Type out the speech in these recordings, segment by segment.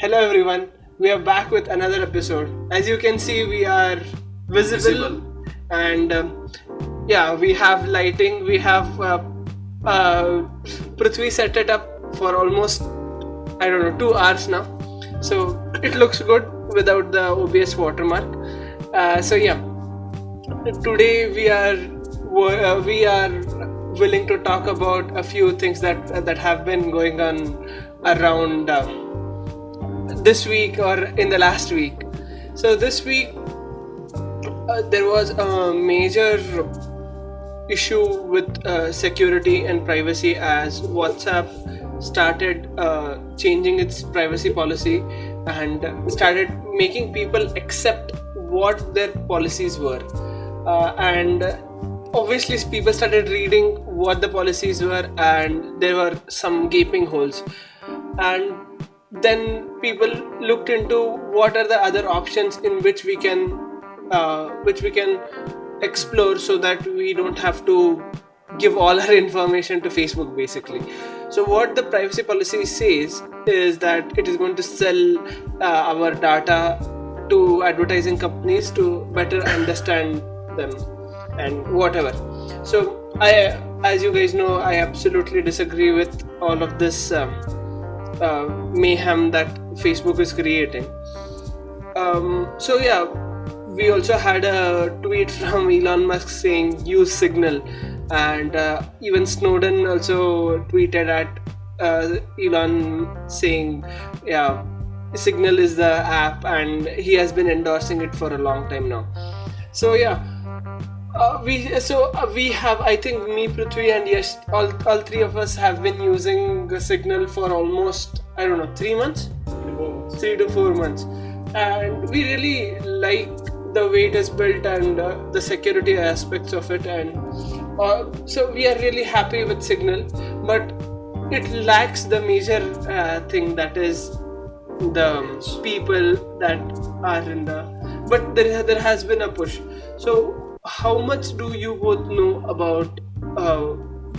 Hello everyone, we are back with another episode. As you can see, we are visible. And we have lighting. We have Prithvi set it up for almost 2 hours now, so it looks good without the obvious watermark. Today we are willing to talk about a few things that have been going on around this week or in the last week. So this week there was a major issue with security and privacy as WhatsApp started changing its privacy policy and started making people accept what their policies were. And obviously people started reading what the policies were, and there were some gaping holes. And then people looked into what are the other options in which we can explore, so that we don't have to give all our information to Facebook basically. So what the privacy policy says is that it is going to sell our data to advertising companies to better understand them and whatever. So as you guys know, I absolutely disagree with all of this mayhem that Facebook is creating. We also had a tweet from Elon Musk saying use Signal, and even Snowden also tweeted at Elon saying Signal is the app, and he has been endorsing it for a long time now. So we have, I think me, Prithvi and Yash, all three of us have been using Signal for almost 3 months, 3 to 4 months, and we really like the way it is built and the security aspects of it, and so we are really happy with Signal, but it lacks the major thing, that is the people that are in the. But there has been a push. So how much do you both know about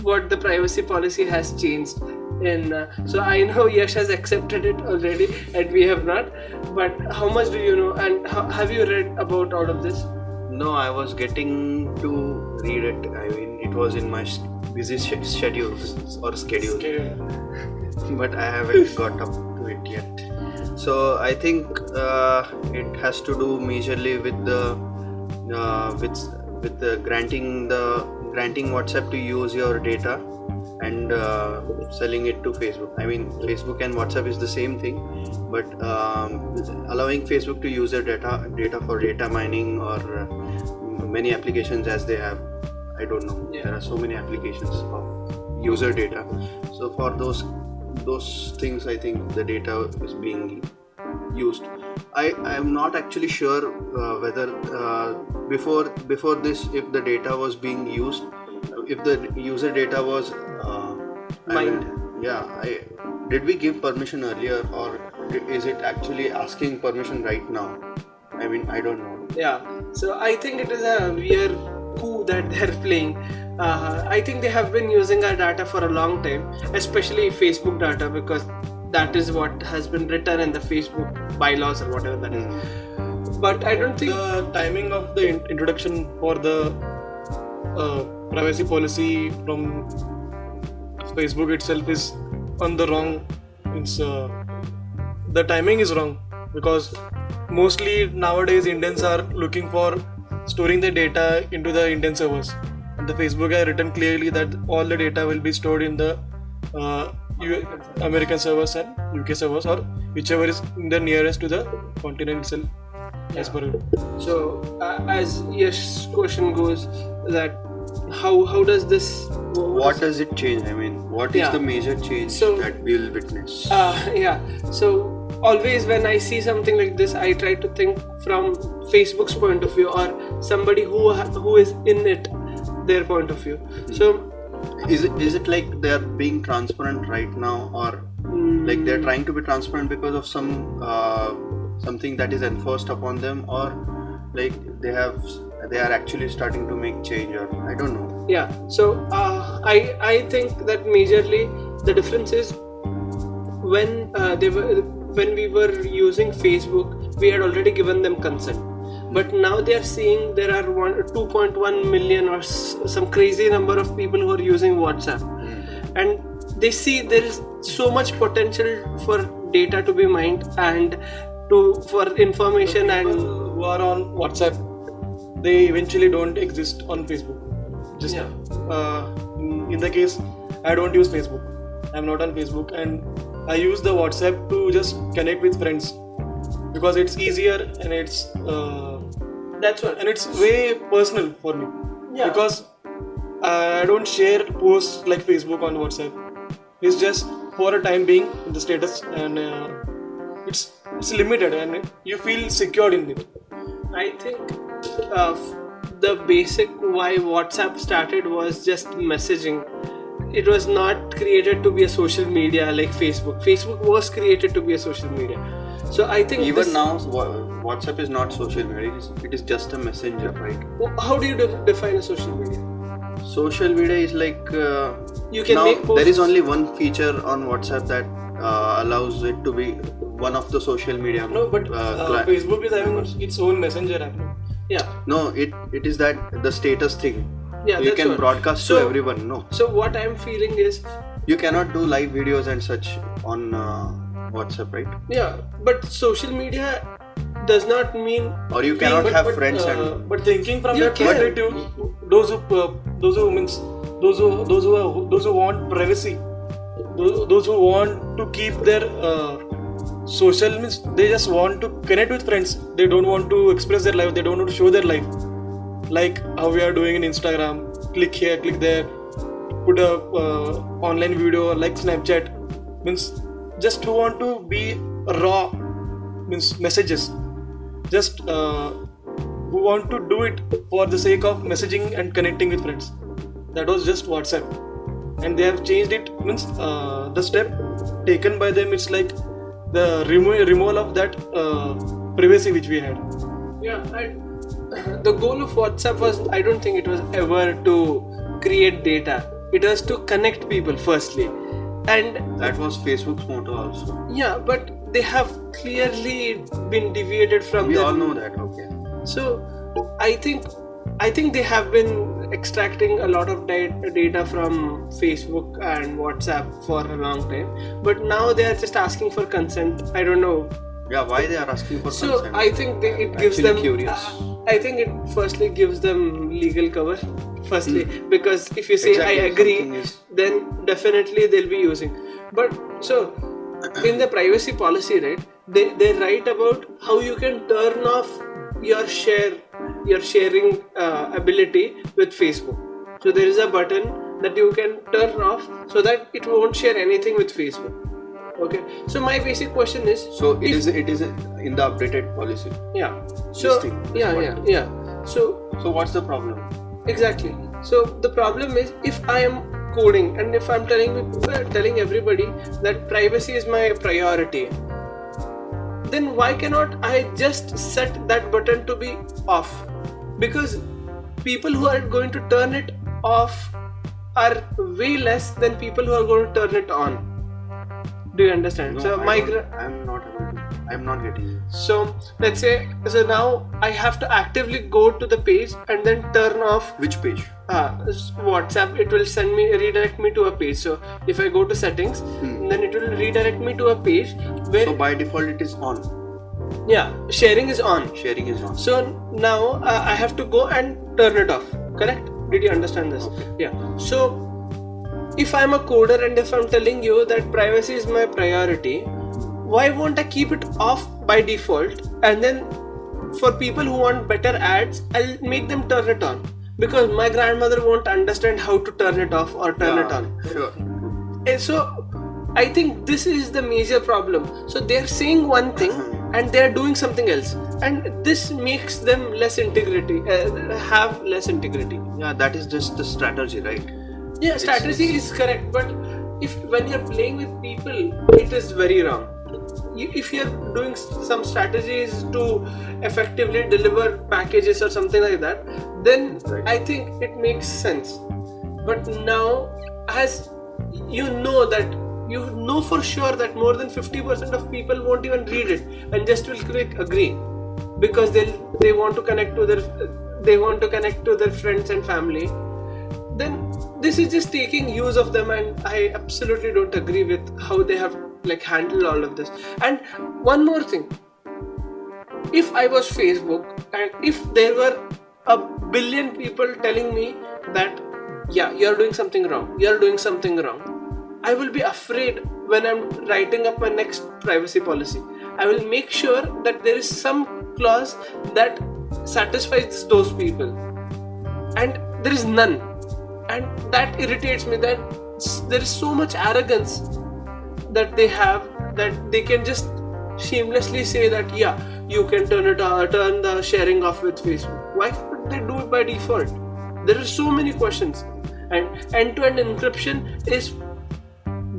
what the privacy policy has changed in? So I know Yash has accepted it already and we have not, but how much do you know, and have you read about all of this? No, I was getting to read it. I mean, it was in my busy schedule, but I haven't got up to it yet. So I think it has to do majorly with the granting WhatsApp to use your data and selling it to Facebook. I mean, Facebook and WhatsApp is the same thing, but allowing Facebook to use their data for data mining or many applications as they have. I don't know. There are so many applications of user data. So for those things, I think the data is being used. I am not actually sure whether before this, if the data was being used, if the user data was mined. Did we give permission earlier, or is it actually asking permission right now? I mean, I don't know. Yeah, so I think it is a weird coup that they're playing. I think they have been using our data for a long time, especially Facebook data, because that is what has been written in the Facebook bylaws or whatever that is. But I don't think the timing of the introduction for the privacy policy from Facebook itself is on the wrong. The timing is wrong, because mostly nowadays Indians are looking for storing the data into the Indian servers, and the Facebook has written clearly that all the data will be stored in the American servers and UK servers, or whichever is in the nearest to the continent itself, as per it. So as Yash's question goes, that how does this? What does it change? I mean, what is the major change that we'll witness? So always when I see something like this, I try to think from Facebook's point of view, or somebody who is in it, their point of view. So is it like they're being transparent right now, or like they're trying to be transparent because of something that is enforced upon them, or like they are actually starting to make change, or I don't know. Yeah, so I think that majorly the difference is when when we were using Facebook, we had already given them consent. But now they are seeing there are 2.1 million or some crazy number of people who are using WhatsApp, and they see there is so much potential for data to be mined and for information and who are on WhatsApp, they eventually don't exist on Facebook. Just in the case, I don't use Facebook. I'm not on Facebook, and I use the WhatsApp to just connect with friends because it's easier and it's that's what. and it's way personal for me. Yeah. Because I don't share posts like Facebook on WhatsApp. It's just for a time being the status, and it's limited, and you feel secured in it. I think the basic why WhatsApp started was just messaging. It was not created to be a social media like Facebook. Facebook was created to be a social media. So I think Even now, WhatsApp is not social media. It is just a messenger, right? How do you define a social media? Social media is like You can now make posts. there is only one feature on WhatsApp that allows it to be one of the social media. No, but Facebook is having its own messenger app. Yeah. No, it is that the status thing. Yeah, You that's can what. broadcast to everyone. No, So what I'm feeling is, you cannot do live videos and such on WhatsApp, right? yeah, but social media does not mean Or you cannot But- have but, friends and but thinking from You that can. perspective, those who want privacy, those who want to keep their social means, they just want to connect with friends. They don't want to express their life. They don't want to show their life, like how we are doing in Instagram. Click here, click there, put a online video like Snapchat. Means just who want to be raw, means messages. Just who want to do it for the sake of messaging and connecting with friends. That was just WhatsApp, and they have changed it. Means the step taken by them, it's like the removal of that privacy which we had. Yeah, and the goal of WhatsApp was, I don't think it was ever to create data. It was to connect people firstly. And that was Facebook's motto also. yeah, but they have clearly been deviated from We their- all know that, okay. So I think they have been extracting a lot of data from Facebook and WhatsApp for a long time. But now they are just asking for consent. I don't know. Yeah, why they are asking for So consent? I think it gives Actually them. curious. I think it firstly gives them legal cover. Firstly, because if you say Exactly, I agree, something is- then definitely they'll be using. But so in the privacy policy, right? They write about how you can turn off your sharing ability with Facebook. So there is a button that you can turn off so that it won't share anything with Facebook. Okay. So my basic question is. So it is in the updated policy. Yeah. So This thing, this yeah, button. yeah. So what's the problem? exactly. So the problem is, if I am coding and if I'm telling everybody that privacy is my priority, then why cannot I just set that button to be off? Because people who are going to turn it off are way less than people who are going to turn it on. Do you understand? No, So I'm not getting it. so let's say, so now I have to actively go to the page and then turn off Which page? WhatsApp. It will redirect me to a page. So if I go to settings, then it will redirect me to a page where So by default it is on. yeah, sharing is on. Sharing is on. So now I have to go and turn it off. Correct? Did you understand this? Okay. Yeah. So if I'm a coder and if I'm telling you that privacy is my priority, why won't I keep it off by default? And then for people who want better ads, I'll make them turn it on. Because my grandmother won't understand how to turn it off or turn it on. Sure. And so I think this is the major problem. So they're saying one thing and they're doing something else, and this makes them less integrity, have less integrity. Yeah, that is just the strategy, right? Yeah, strategy is correct, but when you're playing with people, it is very wrong. If you're doing some strategies to effectively deliver packages or something like that, then Right. I think it makes sense. But now, as you know that you know for sure that more than 50% of people won't even read it and just will click agree because they want to connect to their friends and family. Then this is just taking use of them, and I absolutely don't agree with how they have like handled all of this. And one more thing, if I was Facebook and if there were a billion people telling me that yeah, you're doing something wrong, I will be afraid when I'm writing up my next privacy policy. I will make sure that there is some clause that satisfies those people, and there is none, and that irritates me, that there is so much arrogance that they have, that they can just shamelessly say that yeah, you can turn the sharing off with Facebook. Why would they do it by default? There are so many questions. And end-to-end encryption is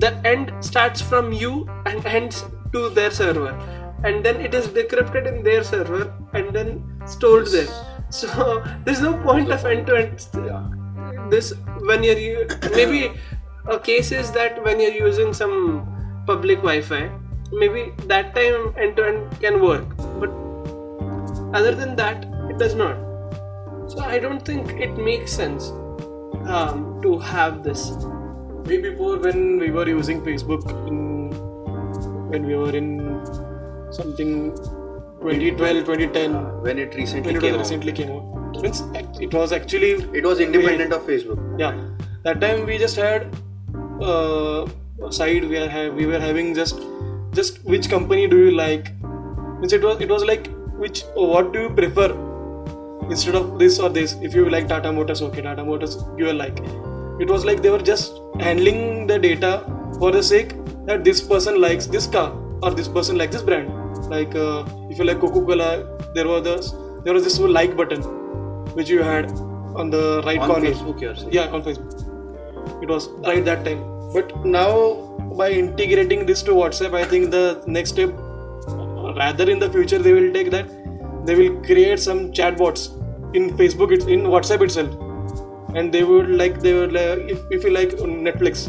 the end starts from you and ends to their server, and then it is decrypted in their server and then stored there. So there's no point of end-to-end this when you're maybe a case is that when you're using some public Wi-Fi, maybe that time end-to-end can work, but other than that it does not. So I don't think it makes sense to have this. Way before, when we were using Facebook, when we were in something 2012, 2010, when it recently when it came was recently came out. Means it was actually, it was independent of Facebook. yeah, that time we just had a site we were having just which company do you like. Means it was like what do you prefer instead of this or this. If you like Tata Motors, okay, Tata Motors you will like. It was like they were just handling the data for the sake that this person likes this car or this person likes this brand. Like if you like Coca-Cola, there was this like button which you had on the right On corner. Facebook, you're saying? Yeah, on Facebook. It was right that time. But now by integrating this to WhatsApp, I think the next step, rather in the future, they will take that they will create some chatbots in Facebook, in WhatsApp itself, and they would like if you like Netflix,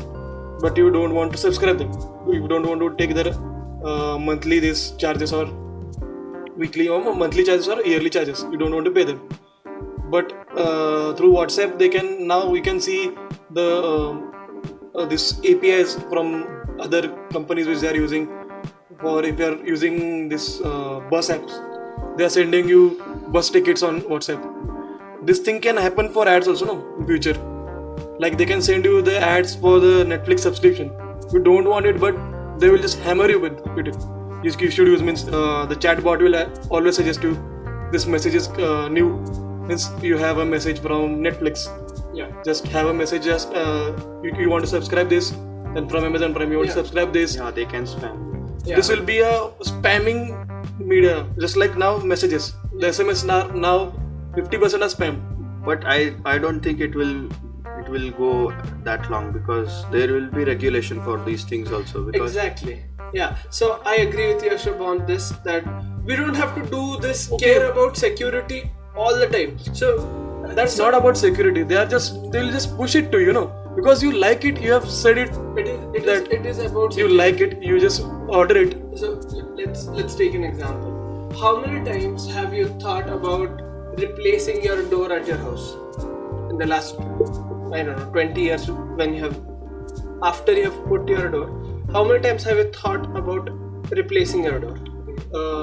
but you don't want to subscribe them, you don't want to take their monthly this charges or weekly or monthly charges or yearly charges, you don't want to pay them. But through WhatsApp we can see the this APIs from other companies which they are using. For if you are using this bus apps, they are sending you bus tickets on WhatsApp. This thing can happen for ads also, no, in future. Like they can send you the ads for the Netflix subscription. You don't want it, but they will just hammer you with it. You should use, means the chatbot will always suggest you this message is new. Means you have a message from Netflix. Yeah. Just have a message. Just you want to subscribe this, then from Amazon Prime you want to subscribe this. Yeah, they can spam. Yeah. This will be a spamming media, just like now messages. The SMS now 50% are spam. But I don't think it will go that long, because there will be regulation for these things also. Because Exactly. Yeah. So I agree with Yash on this, that we don't have to do this care about security all the time. So That's not about security. They'll just push it to you, because you like it. You have said it. it is about You security. like it. You just order it. So let's take an example. How many times have you thought about replacing your door at your house in the last 20 years, when after you have put your door? How many times have you thought about replacing your door?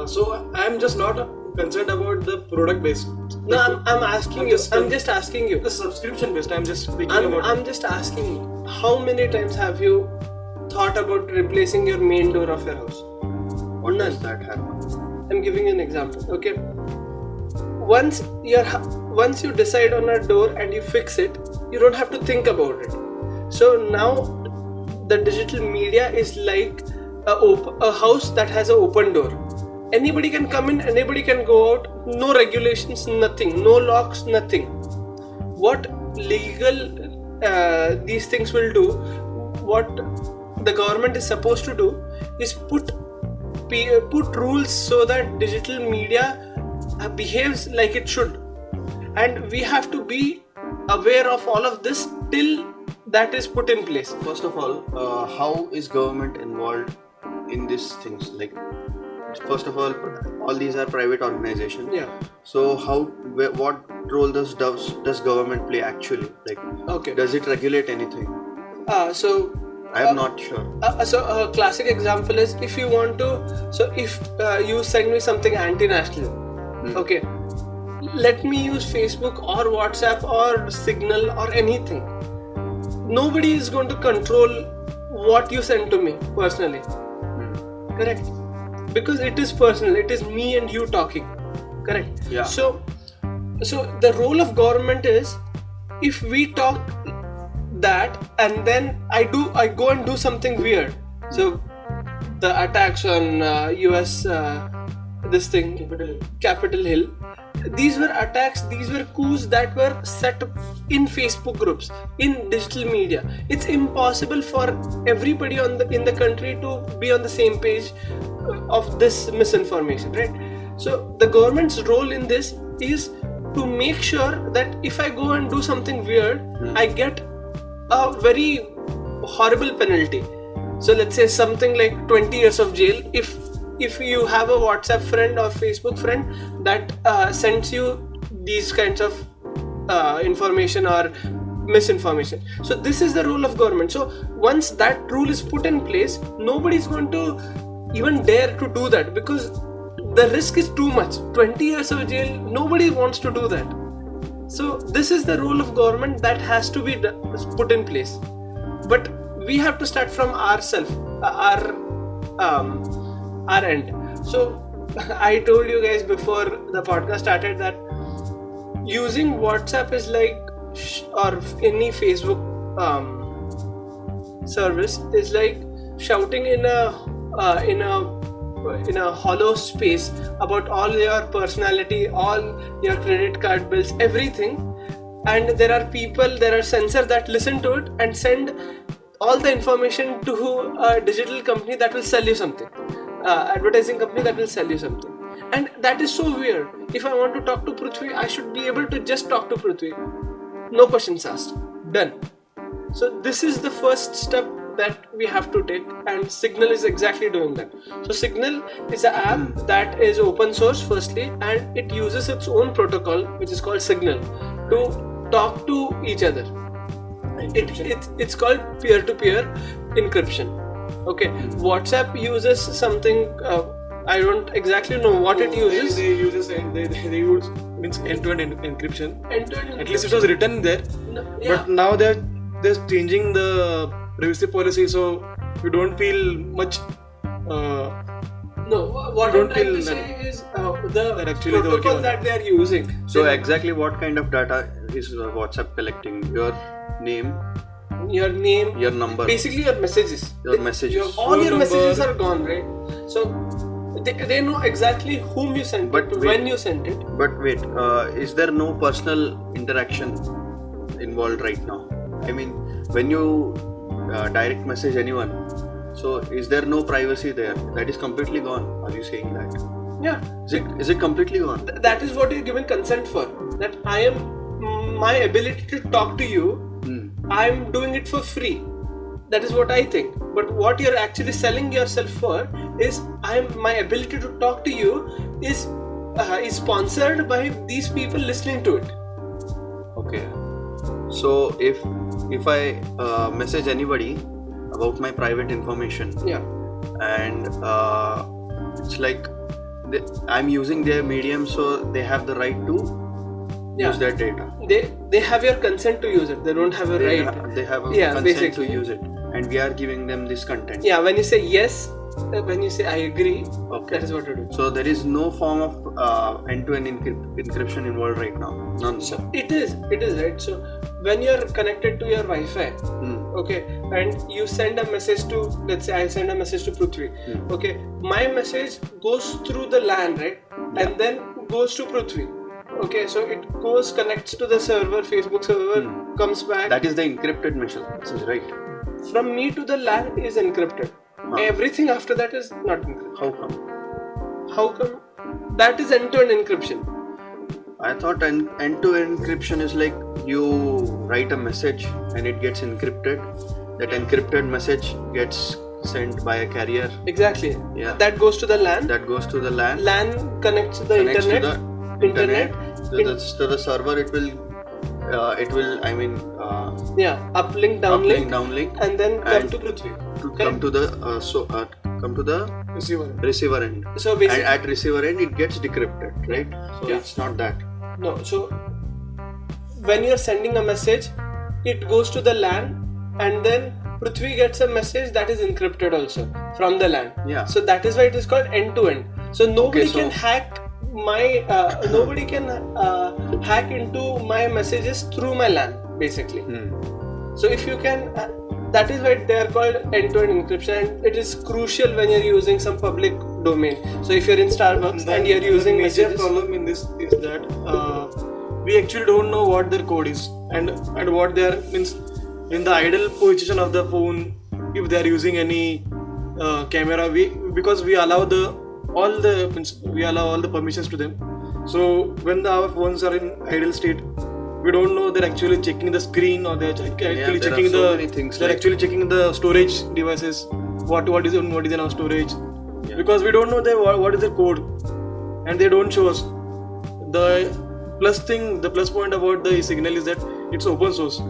So I'm just not concerned about the product based. No, I'm asking you. I'm just asking you. The subscription based. I'm just speaking about. I'm just asking you. How many times have you thought about replacing your main door of your house? what does that happen? I'm giving you an example. Okay. Once you decide on a door and you fix it, you don't have to think about it. So now the digital media is like a house that has an open door. Anybody can come in, anybody can go out. No regulations, nothing. No locks, nothing. What legal these things will do, what the government is supposed to do, is put rules so that digital media behaves like it should, and we have to be aware of all of this till that is put in place. First of all, how is government involved in these things? Like, first of all these are private organizations. Yeah. So what role does government play actually? Like, Okay. does it regulate anything? So I am not sure. So a classic example is if you want to. So if you send me something anti-national, okay, let me use Facebook or WhatsApp or Signal or anything. Nobody is going to control what you send to me personally. Correct? Because it is personal. It is me and you talking. Correct? Yeah. So the role of government is, if we talk that and then I go and do something weird. So the attacks on US Capitol Hill, these were attacks, these were coups that were set up in Facebook groups, in digital media. It's impossible for everybody in the country to be on the same page of this misinformation, right? So the government's role in this is to make sure that if I go and do something weird, I get a very horrible penalty. So let's say something like 20 years of jail if you have a WhatsApp friend or Facebook friend that sends you these kinds of information or misinformation. So this is the role of government. So once that rule is put in place, nobody is going to even dare to do that, because the risk is too much. 20 years of jail, nobody wants to do that. So this is the role of government that has to be put in place. But we have to start from ourselves, our end. So I told you guys before the podcast started that using WhatsApp is like, or any Facebook service is like shouting in a hollow space about all your personality, all your credit card bills, everything. And there are sensors that listen to it and send all the information to a digital company that will sell you something, advertising company that will sell you something. And that is so weird. If I want to talk to Prithvi, I should be able to just talk to Prithvi, no questions asked, done. So this is the first step that we have to take, and Signal is exactly doing that. So Signal is an app that is open source firstly, and it uses its own protocol which is called Signal to talk to each other. It's called peer-to-peer encryption. Okay, WhatsApp uses something, I don't exactly know what it uses. They use end-to-end encryption. End-to-end At least it was written there. But now they're changing the privacy policy, so you don't feel much. No, what I'm trying to say is the protocol that they are using. So exactly what kind of data is WhatsApp collecting? Your name, your number, basically your messages. All your messages are gone, right? So they know exactly whom you sent it, when you sent it. But wait, is there no personal interaction involved right now? I mean, when you direct message anyone, so is there no privacy there? That is completely gone. Are you saying that? Yeah. Is it completely gone? That is what you're given consent for. That my ability to talk to you, I'm doing it for free. That is what I think. But what you're actually selling yourself for is my ability to talk to you is sponsored by these people listening to it. Okay. So if I message anybody about my private information, and it's like I'm using their medium, so they have the right to use their data. They have your consent to use it. They don't have a right. They have a consent basically to use it, and we are giving them this content. Yeah, when you say yes, when you say I agree, that is what you do. So there is no form of end-to-end encryption involved right now. None. So it is right. So when you are connected to your Wi-Fi, okay, and you send a message to, let's say I send a message to Prithvi, okay, my message goes through the LAN, right, and then goes to Prithvi. Okay, so it connects to the server, Facebook server, comes back. That is the encrypted message, right? From me to the LAN is encrypted. Everything after that is not encrypted. How come? How come? That is end-to-end encryption. I thought end-to-end encryption is like you write a message and it gets encrypted. That encrypted message gets sent by a carrier. Exactly. Yeah. That goes to the LAN. That goes to the LAN. LAN connects to the Connects internet. to the internet. To the server, it will. I mean. Uplink, downlink, and then come to Prithvi. Come to the come to the receiver end. So basically, and at receiver end, it gets decrypted, right? So it's not that. No. So when you're sending a message, it goes to the LAN, and then Prithvi gets a message that is encrypted also from the LAN. Yeah. So that is why it is called end-to-end. So nobody can hack my nobody can hack into my messages through my LAN, basically. So if you can, that is why they are called end-to-end encryption, and it is crucial when you're using some public domain. So if you're in Starbucks and you're using the major messages, problem in this is that we actually don't know what their code is and what they are means in the idle position of the phone. If they are using any camera, because we allow all the permissions to them. So when our phones are in idle state, we don't know they're actually checking the screen or they're actually checking actually checking the storage devices. What is in our storage? Yeah. Because we don't know what is the code, and they don't show us. The plus point about the Signal is that it's open source.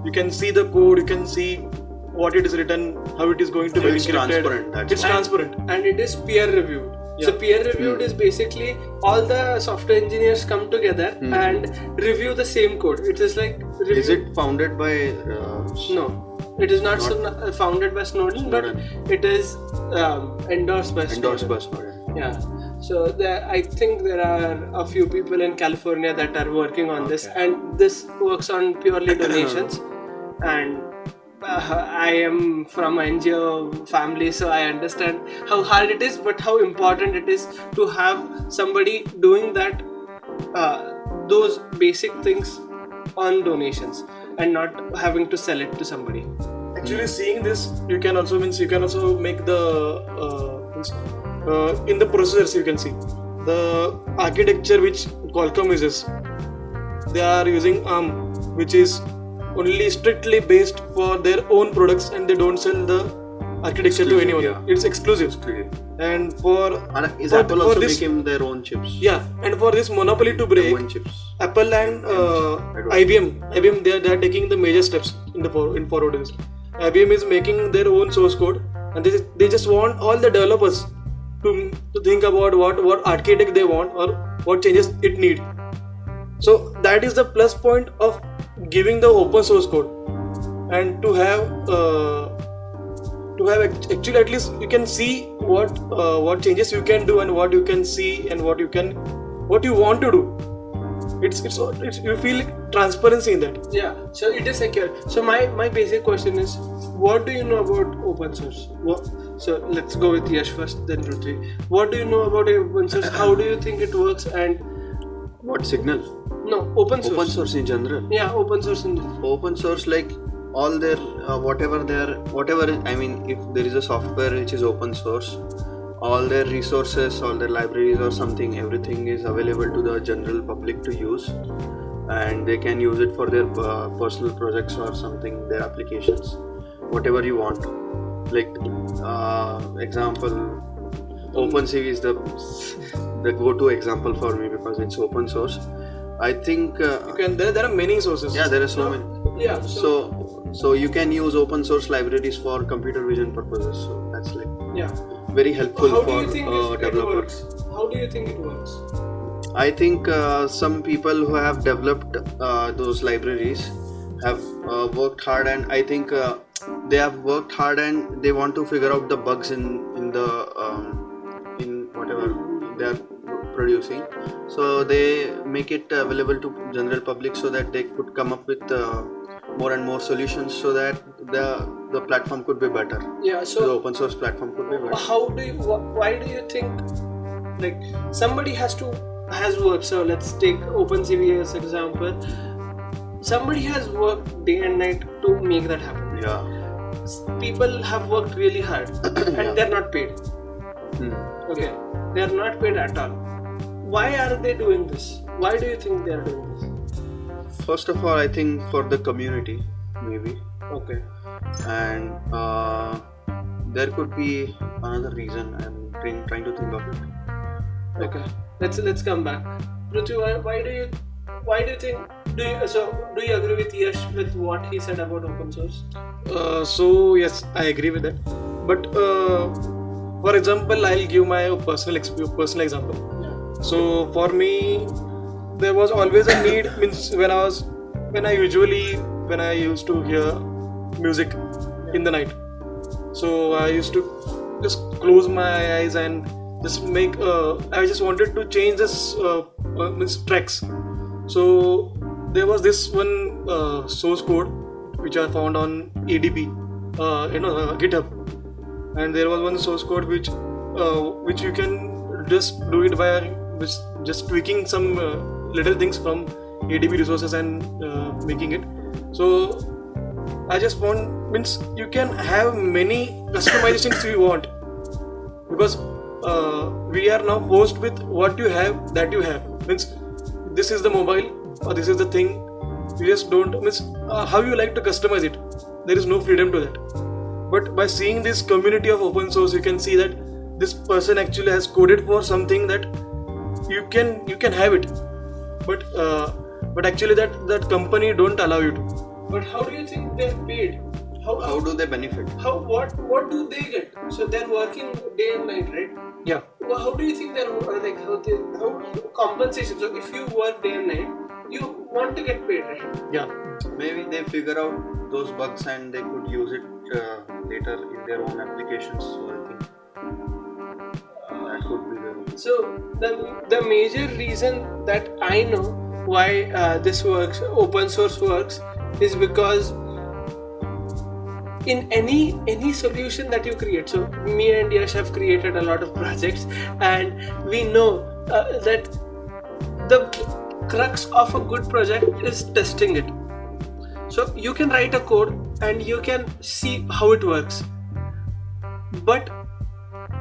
You can see the code, you can see what it is written, how it is going to be encrypted. Transparent. It's transparent, and it is peer reviewed. Yeah. So peer reviewed is basically all the software engineers come together and review the same code. It is like Is it founded by? No, it is not founded by Snowden, but it is endorsed by Snowden. Yeah. So I think there are a few people in California that are working on this, and this works on purely donations. And I am from an NGO family, so I understand how hard it is, but how important it is to have somebody doing that, those basic things on donations, and not having to sell it to somebody. Actually, seeing this, you can also make the in the processors. You can see the architecture which Qualcomm uses. They are using ARM, which is only strictly based for their own products, and they don't sell the architecture to anyone. Yeah. It's exclusive. And is Apple also making their own chips? Yeah, and for this monopoly to break, Apple and IBM, they are taking the major steps in forward. IBM is making their own source code, and they just want all the developers to think about what architect they want or what changes it need. So that is the plus point of giving the open source code, and to have actually at least you can see what changes you can do and what you can see and what you want to do. It's you feel transparency in that. Yeah, so it is secure. So my basic question is, what do you know about open source? So let's go with Yash first, then Prithvi. What do you know about open source? How do you think it works? And what Signal? No, open source. Open source in general. Yeah, open source in general. Open source, like all their I mean, if there is a software which is open source, all their resources, all their libraries or something, everything is available to the general public to use, and they can use it for their personal projects or something, their applications, whatever you want. Like example, OpenCV is the go-to example for me because it's open source. I think there are many sources. Yeah, there are so many. Yeah. So you can use open source libraries for computer vision purposes. So that's like very helpful for developers. How do you think it works? I think some people who have developed those libraries have worked hard, and I think they have worked hard and they want to figure out the bugs in whatever they are producing. So they make it available to general public so that they could come up with more and more solutions so that the platform could be better. Yeah. So the open source platform could be better. Why do you think like somebody has worked? So let's take OpenCV as example. Somebody has worked day and night to make that happen. Yeah. People have worked really hard and they're not paid. Okay, they're not paid at all. Why are they doing this? Why do you think they are doing this? First of all, I think for the community, maybe, Okay. and there could be another reason. I'm trying to think of it. Okay. Let's come back. Prithvi, why do you think do you agree with Yash with what he said about open source? So yes, I agree with that. But for example, I'll give my personal example. Yeah. So for me, there was always a need. Means when I used to hear music in the night. So I used to just close my eyes and just make. I just wanted to change this means tracks. So there was this one source code which I found on ADP, GitHub, and there was one source code which you can just do it by just tweaking some little things from ADP resources and making it. So I just want means you can have many customizations you want, because we are now forced with what you have that you have. Means this is the mobile or this is the thing. You just don't means how you like to customize it. There is no freedom to that. But by seeing this community of open source, you can see that this person actually has coded for something that you can have it, but actually that company don't allow you to. But how do you think they're paid? How do they benefit? What do they get? So they're working day and night, right? Yeah. Well, how do you think they're like how compensation? So if you work day and night, you want to get paid, right? Yeah. Maybe they figure out those bugs and they could use it later in their own applications. So I think that could be the. So the major reason that I know why this works, open source works, is because in any solution that you create. So me and Yash have created a lot of projects, and we know that the crux of a good project is testing it. So you can write a code and you can see how it works, but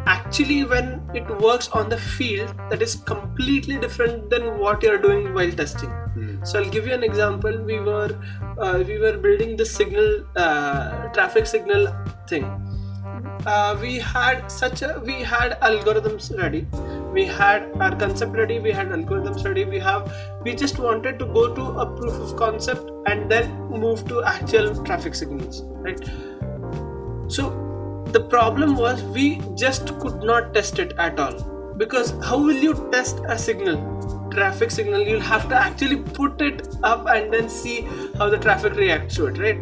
actually when it works on the field, that is completely different than what you're doing while testing. So I'll give you an example. We were building the signal traffic signal thing. We had algorithms ready, we had our concept ready, we had algorithms ready, we just wanted to go to a proof of concept and then move to actual traffic signals, right? So the problem was we just could not test it at all, because how will you test a traffic signal? You'll have to actually put it up and then see how the traffic reacts to it, right?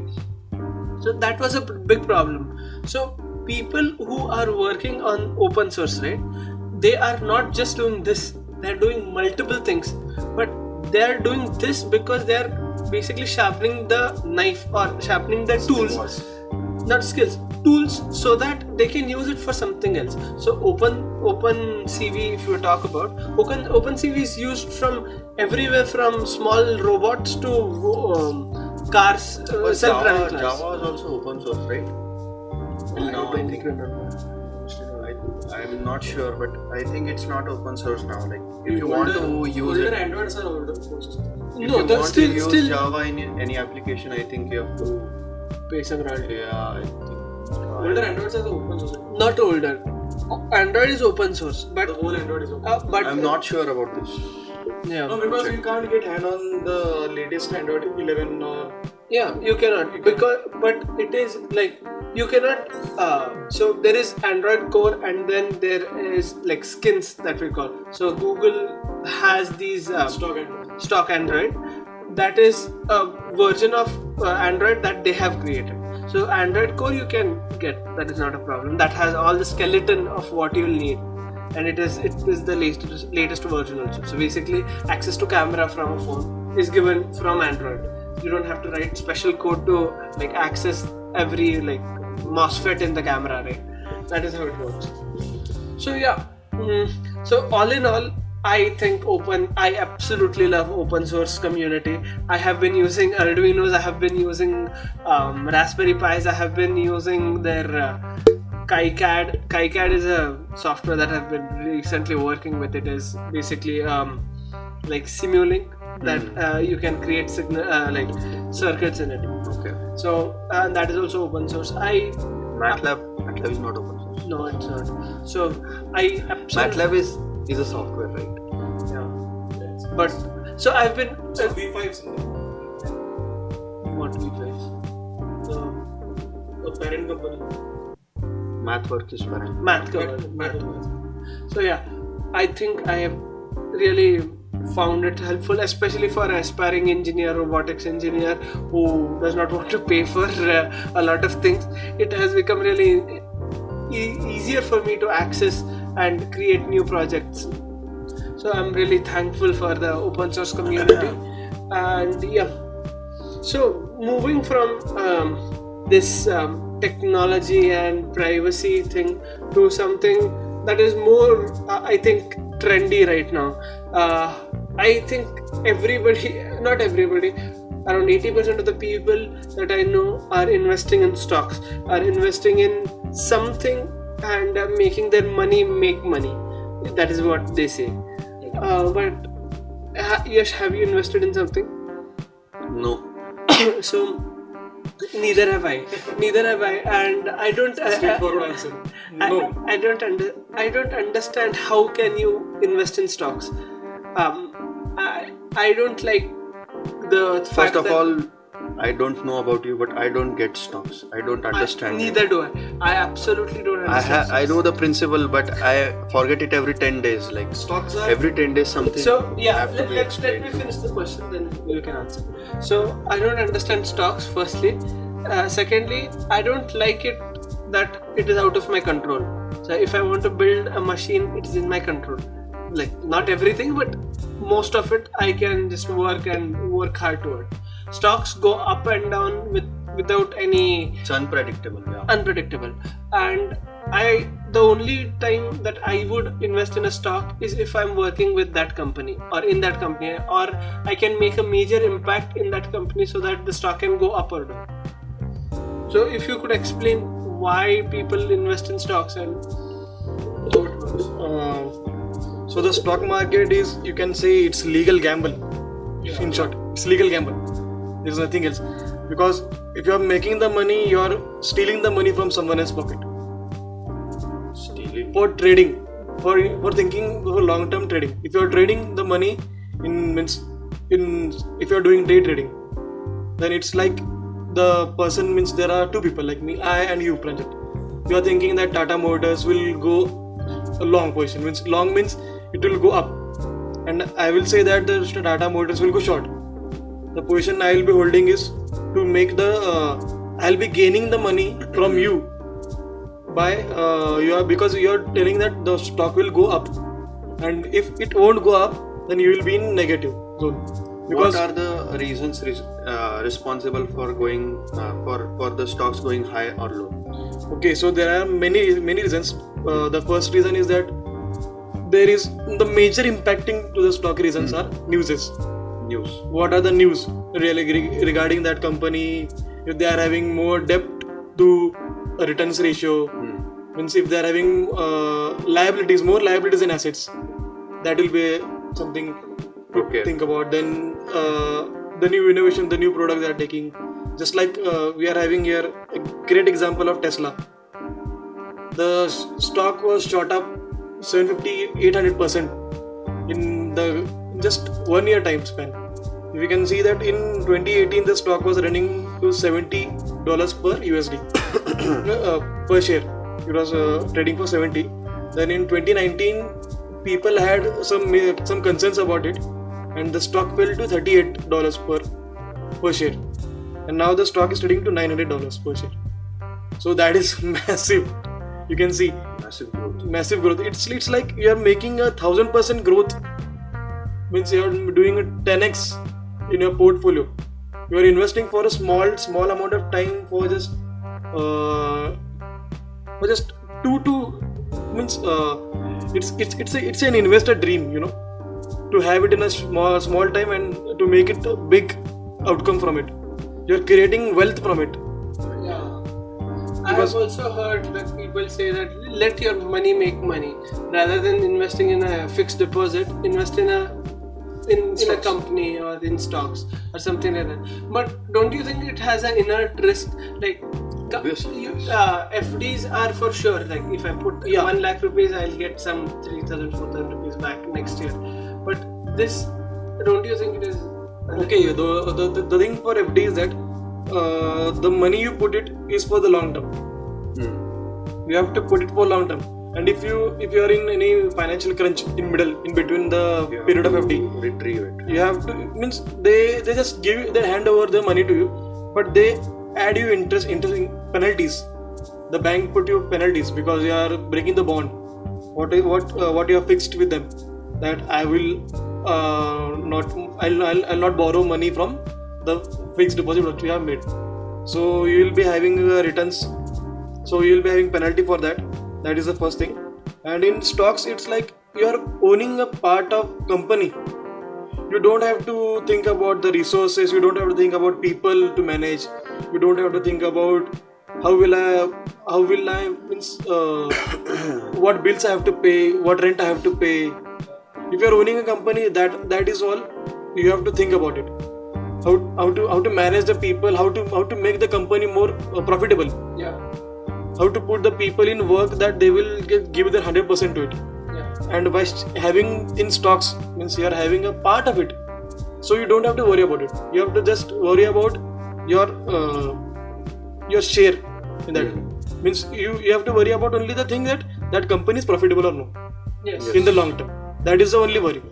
So that was a big problem. So people who are working on open source, right, they are not just doing this, they're doing multiple things, but they're doing this because they're basically sharpening the knife or sharpening the tools, not skills, tools, so that they can use it for something else. So OpenCV, if you talk about OpenCV, is used from everywhere, from small robots to cars, But self-driving Java cars. is also open source, right? Till now, I think. I'm not sure, but I think it's not open source now. Like, if you want to use it, Androids are older. if No, you that's want to use still Java in any application, I think you have to. pay some royalty. Yeah, I think. Older Androids are the open source. Not older. Android is open source, but The whole Android is open. but I'm not sure about this. yeah. No, because you can't get hand on the latest Android 11 or. Yeah, you cannot, but it is like you cannot. So there is Android core, and then there is like skins that we call. So Google has these stock Android. That is a version of Android that they have created. So Android core you can get. That is not a problem. That has all the skeleton of what you'll need, and it is the latest version also. So basically, access to camera from a phone is given from Android. You don't have to write special code to like access every like MOSFET in the camera, right? That is how it works. So yeah, so all in all, I think I absolutely love open source community. I have been using Arduinos, I have been using Raspberry Pis, I have been using their KiCad. KiCad is a software that I've been recently working with. It is basically like Simulink, that you can create signal like circuits in it. Okay. So that is also open source. MATLAB is not open source. No, it's not. So I absolutely MATLAB is a software, right? yeah. But so I've been So V5 what V5? the parent company. MathWorks is parent. Math cover. So yeah, I think I have really found it helpful, especially for an aspiring engineer, robotics engineer who does not want to pay for a lot of things. It has become really easier for me to access and create new projects. So I'm really thankful for the open source community. And yeah, so moving from this technology and privacy thing to something that is more I think trendy right now. I think not everybody, around 80% of the people that I know are investing in stocks, are investing in something and making their money make money. That is what they say. But Yash, have you invested in something? No. So neither have I, and I don't. Straightforward answer. No. I don't understand how can you invest in stocks. I don't like the fact First of that all, I don't know about you, but I don't get stocks. I don't understand. neither do I. I absolutely don't understand. I know the principle, but I forget it every 10 days. Like Stocks are every 10 days something. So yeah, have to be let explained. me finish the question, then you can answer. So I don't understand stocks. Firstly, secondly, I don't like it that it is out of my control. So if I want to build a machine, it is in my control. Like not everything, but most of it I can just work hard toward. Stocks go up and down without any It's unpredictable. Yeah. unpredictable, and the only time that I would invest in a stock is if I'm working with that company or in that company, or I can make a major impact in that company so that the stock can go up or down. So if you could explain why people invest in stocks and how it works. So the stock market is, you can say, it's legal gamble. In short, it's legal gamble. There is nothing else. Because if you are making the money, you are stealing the money from someone else's pocket. Stealing. For trading, for thinking for long-term trading. If you are trading the money if you are doing day trading, then it's like the person means there are two people like me, I and you, Pranjal. You are thinking that Tata Motors will go a long position. Long means it will go up, and I will say that the Tata Motors will go short. The position I will be holding is to make I'll be gaining the money from you by because you are telling that the stock will go up, and if it won't go up, then you will be in negative zone. Because What are the reasons responsible for going for the stocks going high or low? okay, so there are many reasons. The first reason is that there is the major impacting to the stock reasons are newses. News. What are the news really regarding that company? If they are having more debt to a returns ratio, means if they are having more liabilities than assets, that will be something to Okay. think about. Then the new innovation, the new product they are taking, just like we are having here a great example of Tesla. The stock was shot up 750-800% in the just 1 year time span. We can see that in 2018 the stock was running to $70 per USD per share. It was trading for 70. Then in 2019 people had some concerns about it, and the stock fell to $38 per share, and now the stock is trading to $900 per share. So that is massive. You can see Massive growth. It's like you are making 1,000% growth. Means you are doing a 10x in your portfolio. You are investing for a small amount of time for just two to means it's an investor dream, to have it in a small time and to make it a big outcome from it. You're creating wealth from it. Yeah. I have also heard that people say that let your money make money rather than investing in a fixed deposit. Invest in a in a Stocks. company or in stocks or something like that. But don't you think it has an inherent risk? Like Obviously, yes. FDs are for sure. Like if I put Yeah. 1 lakh rupees, I'll get some 3,000, 4,000 rupees back next year. But this, don't you think it is? Okay, the thing for FD is that the money you put it is for the long term. You have to put it for long term. And if you are in any financial crunch in between the You have period of to FD, retrieve it. you have to, means they just they hand over the money to you, but they add you interest penalties. The bank put you penalties because you are breaking the bond. What you have fixed with them, that I will I'll not borrow money from the fixed deposit that you have made. So you will be having returns. So you will be having penalty for that. That is the first thing. And in stocks, it's like you are owning a part of company. You don't have to think about the resources. You don't have to think about people to manage. You don't have to think about how will I means what bills I have to pay, what rent I have to pay. If you are owning a company, that is all you have to think about it. How to manage the people, how to make the company more profitable. Yeah. How to put the people in work that they will give their 100% to it. Yeah. And by having in stocks means you are having a part of it, so you don't have to worry about it. You have to just worry about your share in that. Means you have to worry about only the thing that company is profitable or no Yes. in the long term. That is the only worry.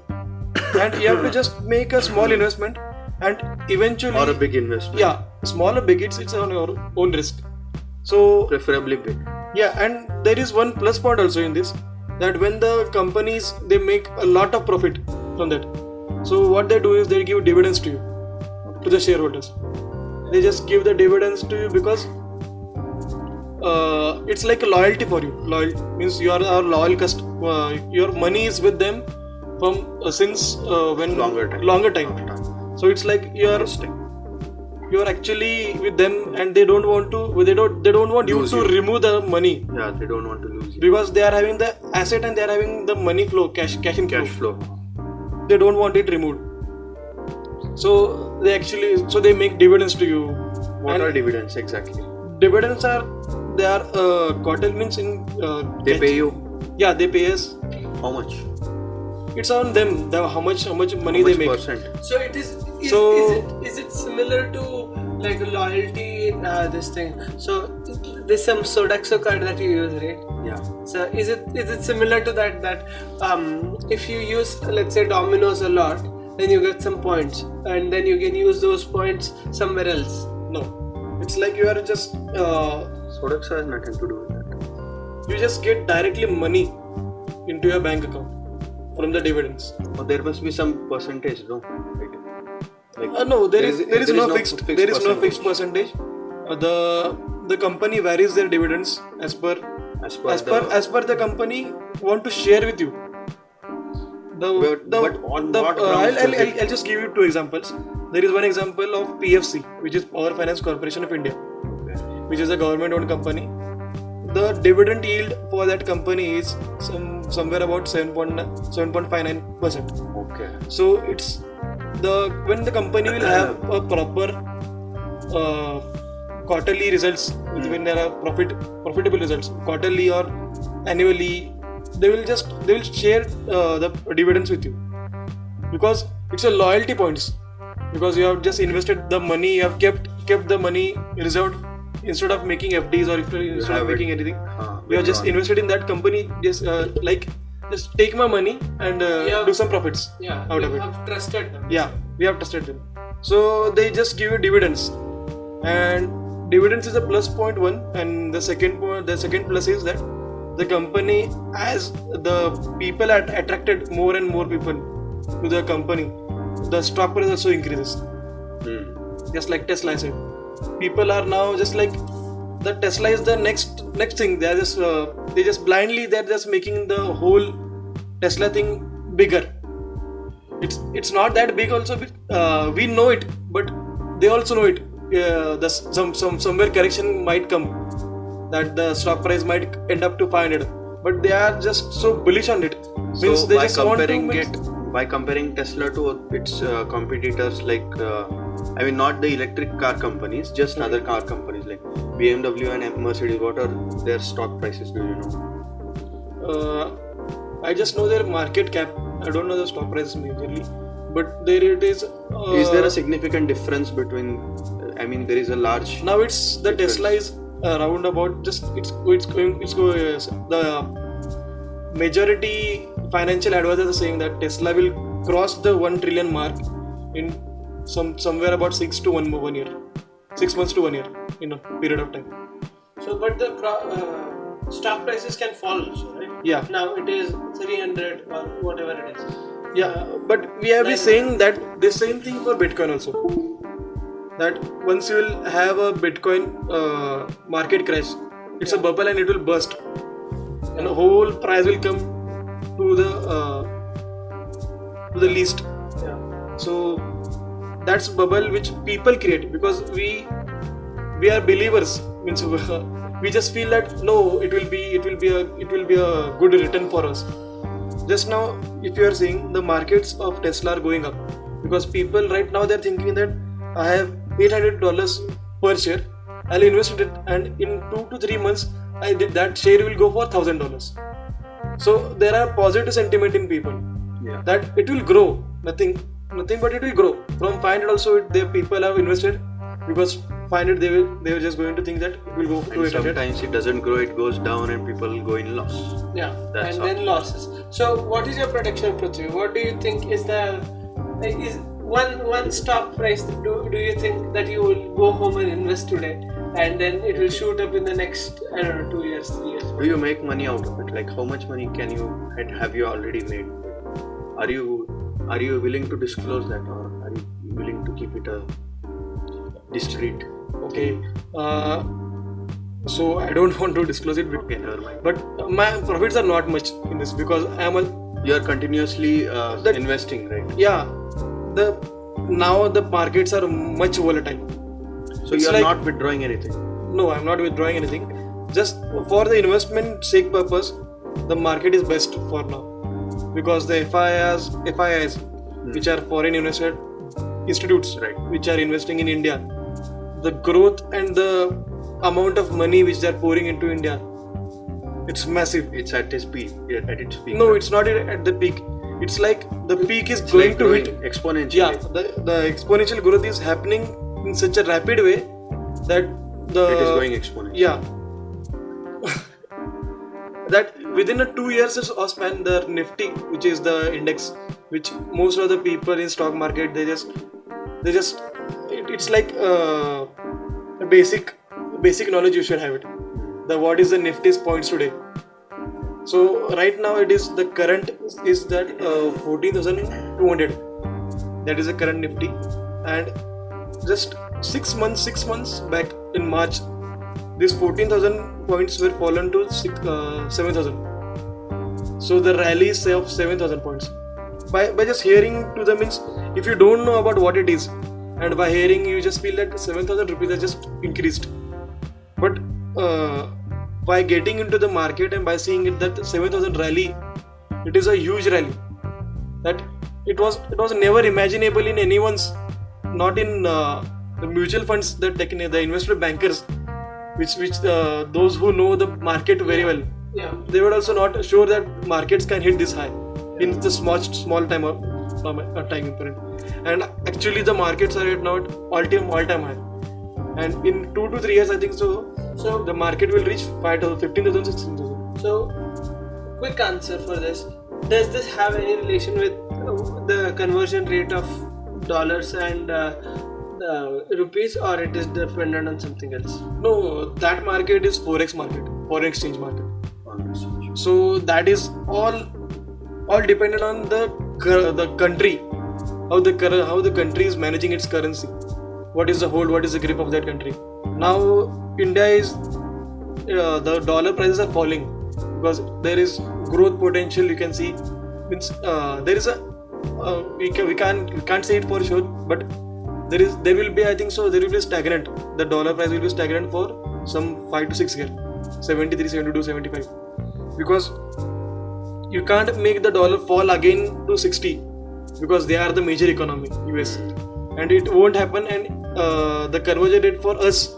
And you have to just make a small investment, and eventually, Or a big investment. yeah, small or big, it's on your own risk. So Preferably big. yeah, and there is one plus point also in this, that when the companies, they make a lot of profit from that, so what they do is they give dividends to you, to the shareholders. They just give the dividends to you because it's like a loyalty for you. Loyal means you are a loyal your money is with them from since when Longer time. So it's like you are actually with them, and they don't want you Lose to you. remove the money, Yeah, they don't want to lose you. because they are having the asset and they are having the money flow, cash in Cash flow. They don't want it removed. So they make dividends to you. What And are dividends exactly? dividends are quarter means in They cash. pay you Yeah, they pay us. how much? It's on them, how much money How they much make. percent? So it is. So- Is it similar to like loyalty? This thing. So there's some Sodexo card that you use, right? Yeah. So is it similar to that if you use, let's say, Domino's a lot, then you get some points, and then you can use those points somewhere else? No, it's like you are just Sodexo has nothing to do with that. you just get directly money into your bank account from the dividends. But there must be some percentage, no? Like, No, there is no fixed percentage. percentage. The company varies their dividends as per the company want to share with you. But on what grounds does it? I'll just give you two examples. There is one example of PFC, which is Power Finance Corporation of India, which is a government-owned company. The dividend yield for that company is somewhere about 7.59%. Okay. So it's when the company will have a proper quarterly results, when there are profitable results, quarterly or annually, they will share the dividends with you, because it's a loyalty points, because you have just invested the money, you have kept the money reserved instead of making FDs or instead of making anything. You have just invested in that company, just take my money and do some profits out of it. Have trusted them. Yeah, we have trusted them. So they just give you dividends, and dividends is a plus point one. And the second plus is that the company, as the people are attracted more and more people to the company, the stock price also increases. Just like Tesla, I said, people are now just like the Tesla is the next thing. They're just blindly they're just making the whole Tesla thing bigger. It's not that big also. We know it, but they also know it. Somewhere correction might come, that the stock price might end up to 500, but they are just so bullish on it. Means So they by just want to comparing it by comparing Tesla to its competitors, like I mean, not the electric car companies, just other car companies like BMW and Mercedes. What are their stock prices? Do you know? I just know their market cap. I don't know the stock price majorly, but there it is. Is there a significant difference between? I mean, there is a large. Now it's the difference. Tesla is around about just it's going the majority financial advisors are saying that Tesla will cross the 1 trillion mark in somewhere about 1 year, 6 months to 1 year in a period of time. So, but the stock prices can fall also, right? Yeah. Now it is 300 or whatever it is. Yeah, but we have been saying that the same thing for Bitcoin also. That once you will have a Bitcoin market crash, it's a bubble and it will burst, and the whole price will come to the least. Yeah. So that's bubble which people create because we are believers. Means we just feel that no, it will be a good return for us. Just now, if you are seeing the markets of Tesla are going up because people right now they're thinking that I have $800 per share, I'll invest it, and in 2 to 3 months, that share will go for $1,000. So there are positive sentiment in people that it will grow. Nothing, but it will grow. From 500 also, the people have invested because 500 they were just going to think that it will go to 800. Sometimes it doesn't grow; it goes down, and people go in loss. Yeah, That's and all. then losses. So, what is your prediction, Prithvi? What do you think is one stock price? Do you think that you will go home and invest today, and then it will shoot up in the next 2 years, 3 years? Do you make money out of it? Like, how much money have you already made? Are you willing to disclose that, or are you willing to keep it a discreet? Okay. So I don't want to disclose it, Okay, never mind. but my profits are not much in this because I am You are continuously investing, right? now the markets are much volatile. So It's you are like- not withdrawing anything. No, I'm not withdrawing anything. Just for the investment sake purpose, the market is best for now because the FIIs, which are foreign invested institutes, Right. which are investing in India, the growth and the amount of money which they are pouring into India, it's massive. It's at its peak. No, it's not at the peak. It's like the peak is It's going like to growing hit. exponentially. Yeah, the exponential growth is happening in such a rapid way that It is going exponential. Yeah. That within a 2 years of span, the Nifty, which is the index, which most of the people in stock market they just it's like a basic knowledge you should have it. What is the Nifty's points today? So right now it is the current is that 14,200. That is the current Nifty, and just 6 months back in March, these 14,000 points were fallen to 7,000. So the rally is of 7,000 points. By just hearing to them means if you don't know about what it is, and by hearing you just feel that 7,000 rupees has just increased. But by getting into the market and by seeing it that 7,000 rally, it is a huge rally. That it was never imaginable in anyone's, not in the mutual funds, the investor bankers, which those who know the market very well. Yeah. They were also not sure that markets can hit this high in the small time period. And actually the markets are at now at all-time high. And in 2 to 3 years, I think so the market will reach 5,000, 15,000, 16,000. So, quick answer for this. Does this have any relation with the conversion rate of dollars and rupees, or it is dependent on something else? No, that market is forex market, foreign exchange market. So that is all dependent on the country, how the country is managing its currency. What is the hold? What is the grip of that country? Now India is the dollar prices are falling because there is growth potential. You can see means there is a we can't say it for sure, but there will be, I think so, there will be stagnant. The dollar price will be stagnant for some 5 to 6 years, 73, 72, 75, because you can't make the dollar fall again to 60 because they are the major economy, US, and it won't happen. And the conversion rate for us,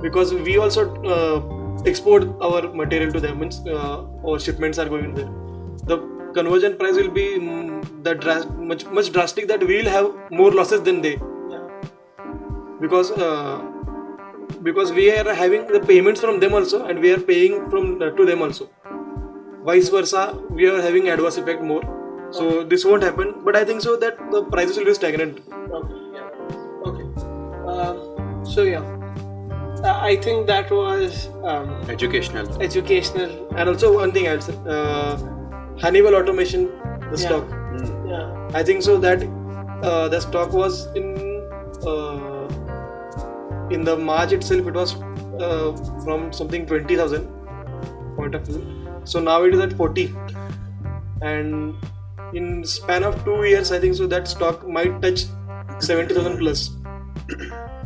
because we also export our material to them, means our shipments are going there. The conversion price will be much drastic that we will have more losses than they, because we are having the payments from them also, and we are paying from to them also. Vice versa, we are having adverse effect more. So this won't happen, but I think so that the prices will be stagnant. Okay. Yeah. Okay. So yeah, I think that was Educational. educational. And also one thing else, Honeywell Automation, the Yeah. stock. Yeah. I think so that the stock was in the March itself. It was from something 20,000 point of view. So now it is at 40, and in span of 2 years, I think so that stock might touch 70,000 plus.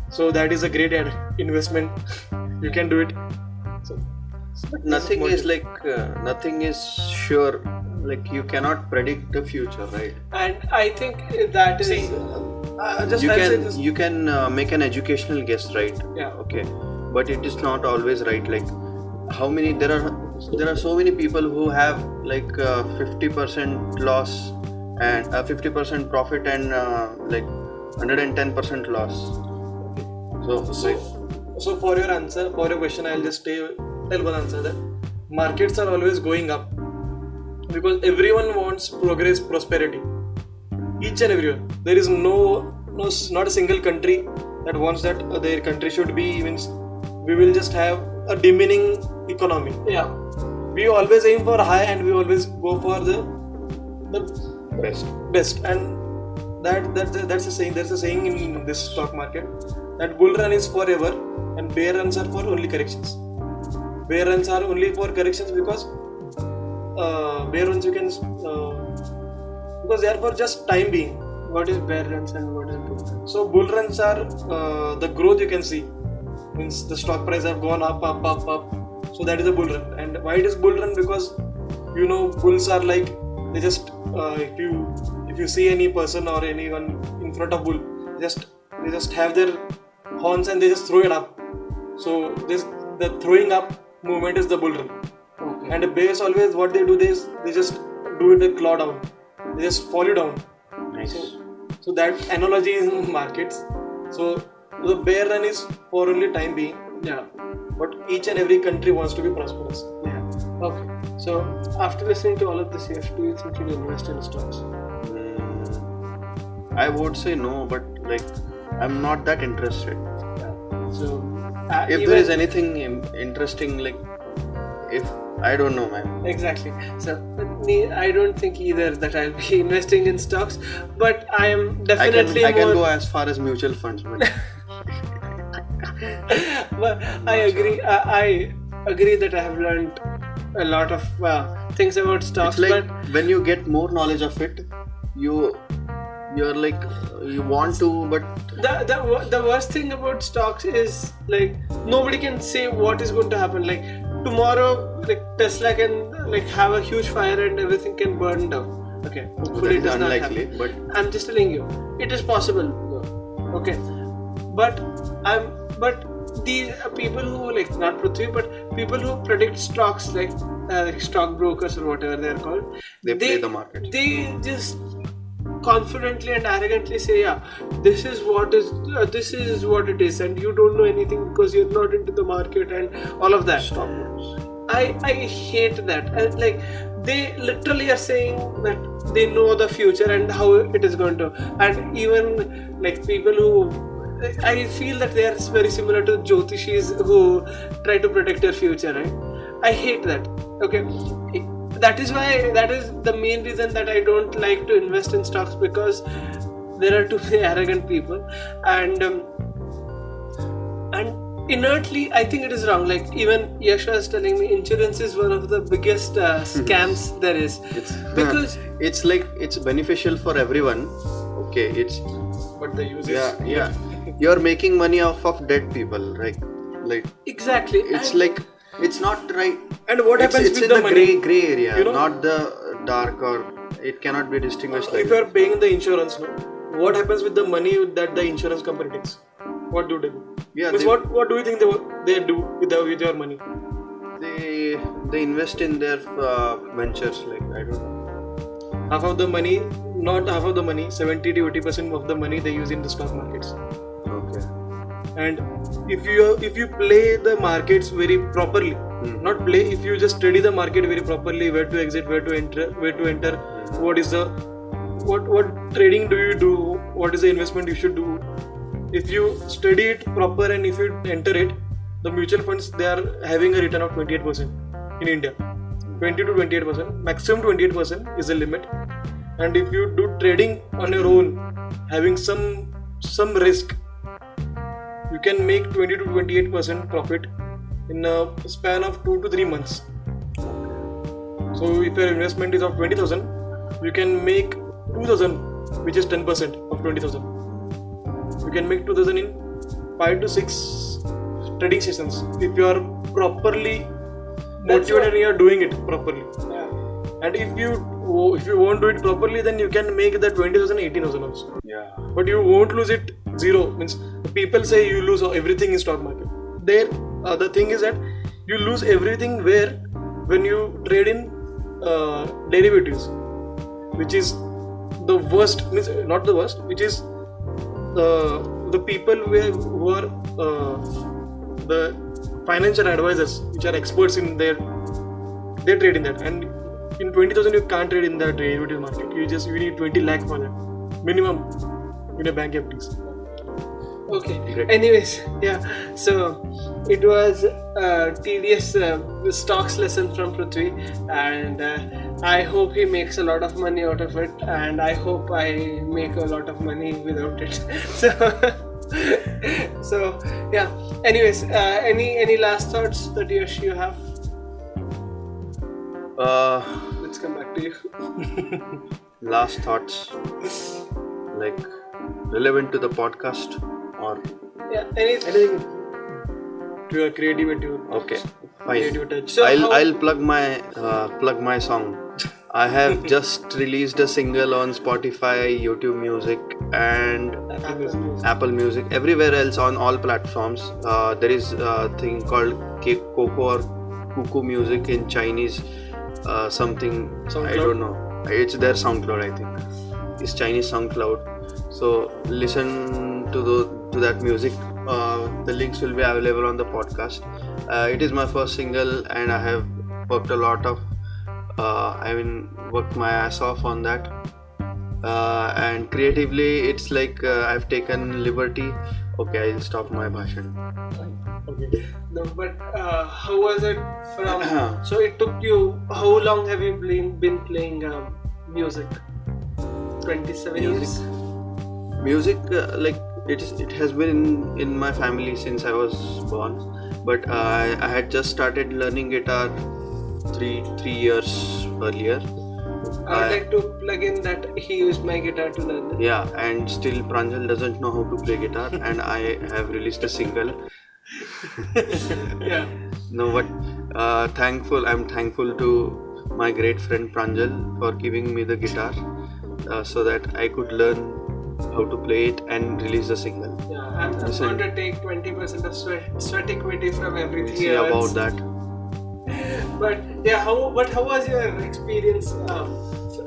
So that is a great investment. You can do it. So Nothing is like nothing is sure. Like you cannot predict the future, right? And I think that is See, just You I'll say can this. you can make an educational guess, right? yeah. Okay, but it is not always right. Like how many there are so many people who have like 50% loss and 50% profit and like 110% loss. So for your answer, for your question, I'll just tell one answer that markets are always going up because everyone wants progress, prosperity. Each and everyone. There is not a single country that wants that their country should be, means we will just have a diminishing economy. Yeah. We always aim for high, and we always go for the best. And that's a saying. There's a saying in this stock market that bull run is forever and bear runs are for only corrections. Bear runs are only for corrections because bear runs you can because they are for just time being. What is bear runs and what is bull runs? So bull runs are the growth you can see, means the stock price have gone up. So that is a bull run. And why it is bull run? Because bulls are like, they just if you see any person or anyone in front of bull, they just have their horns and they just throw it up. So the throwing up movement is the bull run. Okay. And the bears always what they do is they just do it a claw down. They just fall you down. Nice. So that analogy is in markets. So the bear run is for only time being, Yeah. but each and every country wants to be prosperous. Yeah. Okay. So after listening to all of this, Yash, do you think you'll invest in stocks? I would say no, but like I'm not that interested. So If there is anything interesting, like if I don't know, man. Exactly. So I don't think either that I'll be investing in stocks, but I am definitely I can more. go as far as mutual funds, but But I agree. I agree that I have learned a lot of things about stocks. it's like but when you get more knowledge of it, you're like you want to, but the worst thing about stocks is like nobody can say what is going to happen. Like tomorrow, like Tesla can like have a huge fire and everything can burn down. Okay, hopefully it that's does not unlikely. happen. But I'm just telling you, it is possible. Okay, but these people who like not Prithvi, but people who predict stocks like stockbrokers or whatever they are called, they play the market. They just confidently and arrogantly say, yeah, this is what it is, and you don't know anything because you're not into the market and all of that. Stock markets. I hate that. And like they literally are saying that they know the future and how it is going to, and even like people who I feel that they are very similar to Jyotishis who try to predict your future, right? I hate that. Okay, that is the main reason that I don't like to invest in stocks, because there are too many arrogant people, and inertly I think it is wrong. Like even Yash was telling me, insurance is one of the biggest scams there is. Because it's like it's beneficial for everyone. Okay, it's But the users, yeah. You're making money off of dead people, right? Like exactly, it's and like it's not right. And what happens It's with in the the money? gray area, You know? not the dark or it cannot be distinguished like If you are that. paying the insurance, no, what happens with the money that the insurance company takes? What do they do? Yeah, Means what do you think they do with your money? they invest in their ventures. Like I don't know. Half of the money, not half of the money, 70 to 80% of the money they use in the stock markets. Okay. And if you play the markets very properly, not play, if you just study the market very properly, where to exit, where to enter, what is the what trading do you do, what is the investment you should do. If you study it proper and if you enter it, the mutual funds, they are having a return of 28% in India. 20 to 28%, maximum 28% is the limit. And if you do trading on your own, having some risk, you can make 20 to 28% profit in a span of 2 to 3 months. So if your investment is of 20,000, you can make 2,000, which is 10% of 20,000. You can make 2,000 in 5 to 6 trading sessions if you are properly motivated and you are doing it properly. And if you won't do it properly, then you can make the 20,000 18,000 also. Yeah. But you won't lose it zero. Means people say you lose everything in stock market. There, the thing is that you lose everything when you trade in derivatives, which is the worst. Means not the worst, which is the people who are the financial advisors, which are experts in they trade in that. And in 20,000 you can't trade in the derivative market. You need 20 lakh for that minimum in a bank FDs. Okay. Great. Anyways, yeah. So it was a tedious stocks lesson from Prithvi, and I hope he makes a lot of money out of it, and I hope I make a lot of money without it. So yeah. Anyways, any last thoughts that Yash you have? Let's come back to you. Last thoughts, like relevant to the podcast or Yeah. Anything. Anything to your creativity. okay, fine. Creative touch. So how- I'll plug my song. I have just released a single on Spotify, YouTube Music, and Apple Music. Everywhere else on all platforms. There is a thing called Coco or Cuckoo Music in Chinese. Something I SoundCloud? don't know. It's their SoundCloud, I think. It's Chinese SoundCloud. So listen to that music. The links will be available on the podcast. It is my first single, and I have worked a lot of. Worked my ass off on that. And creatively, it's like I've taken liberty. Okay, I'll stop my bhashan. Okay. No, but how was it from? So it took you. How long have you been playing music? 27 years. Music, like it has been in my family since I was born. But I had just started learning guitar three years earlier. I would like to plug in that he used my guitar to learn it. Yeah, and still Pranjal doesn't know how to play guitar, and I have released a single. Yeah. No, but I'm thankful to my great friend Pranjal for giving me the guitar, so that I could learn how to play it and release the single. Yeah, I'm Listen. going to take 20% of sweat equity from everything. We'll see he about earns. that. But yeah, how was your experience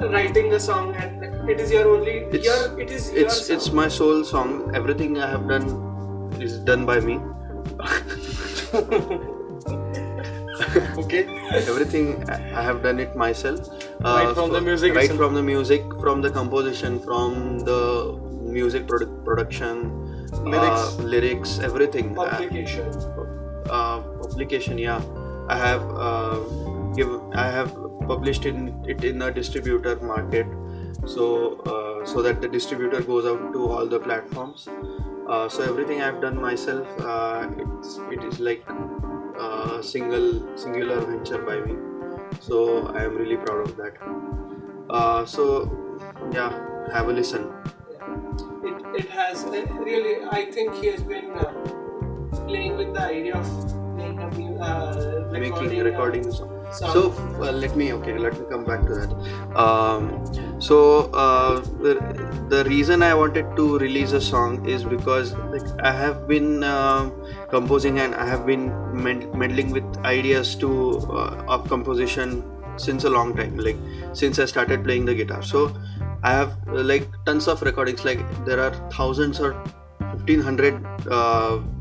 writing a song? And it is your only your song. It's my soul song. Everything I have done is done by me. Okay. Everything I have done it myself. Right from the music right itself. from the music, from the composition, from the music production, lyrics, everything. Publication. Publication, yeah. I have published it in a distributor market, so that the distributor goes out to all the platforms. So everything I've done myself. It is like a singular venture by me. So I am really proud of that. So yeah, have a listen. It has really. I think he has been playing with the idea of playing a recording. Recording a song. So let me come back to that. The reason I wanted to release a song is because like I have been composing, and I have been meddling with ideas to of composition since a long time, like since I started playing the guitar. So I have like tons of recordings, like there are thousands or 1500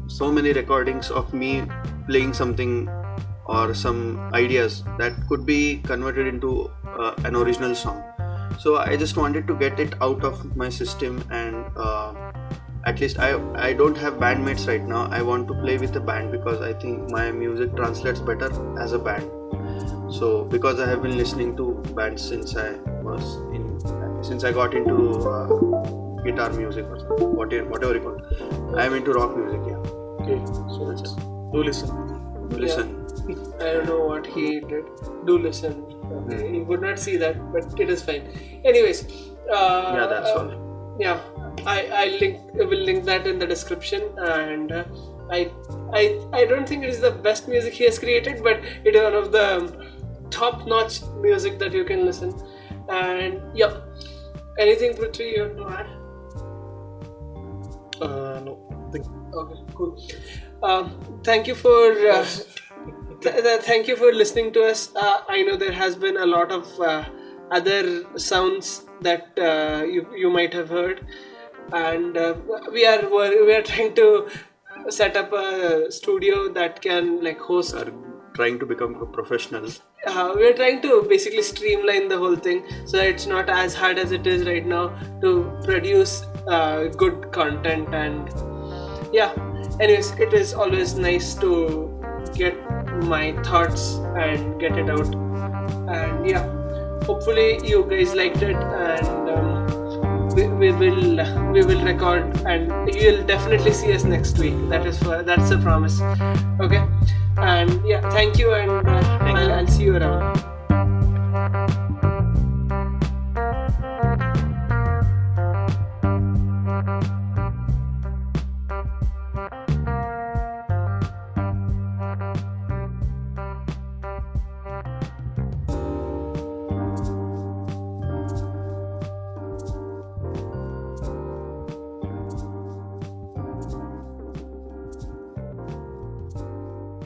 so many recordings of me playing something or some ideas that could be converted into an original song. So I just wanted to get it out of my system, and at least I don't have bandmates right now. I want to play with a band because I think my music translates better as a band. So because I have been listening to bands since I got into guitar music or something, whatever you call it. I am into rock music. Yeah. Okay, so That's it. do listen. Listen. I don't know what he did. Do listen. Okay. You would not see that, but it is fine. Anyways, Yeah, that's all. Yeah, I will link that in the description, and I don't think it is the best music he has created, but it is one of the top-notch music that you can listen. And yeah, anything Prithvi you want to add? No. Think. Okay, cool. Thank you for thank you for listening to us. I know there has been a lot of other sounds that you might have heard, and we are trying to set up a studio that can like host. Are trying to become a professional. We're trying to basically streamline the whole thing so that it's not as hard as it is right now to produce good content. And yeah, anyways, it is always nice to get my thoughts and get it out. And yeah, hopefully you guys liked it, and we will record, and you'll definitely see us next week. That's a promise. Okay, and yeah, thank you, and I'll see you around.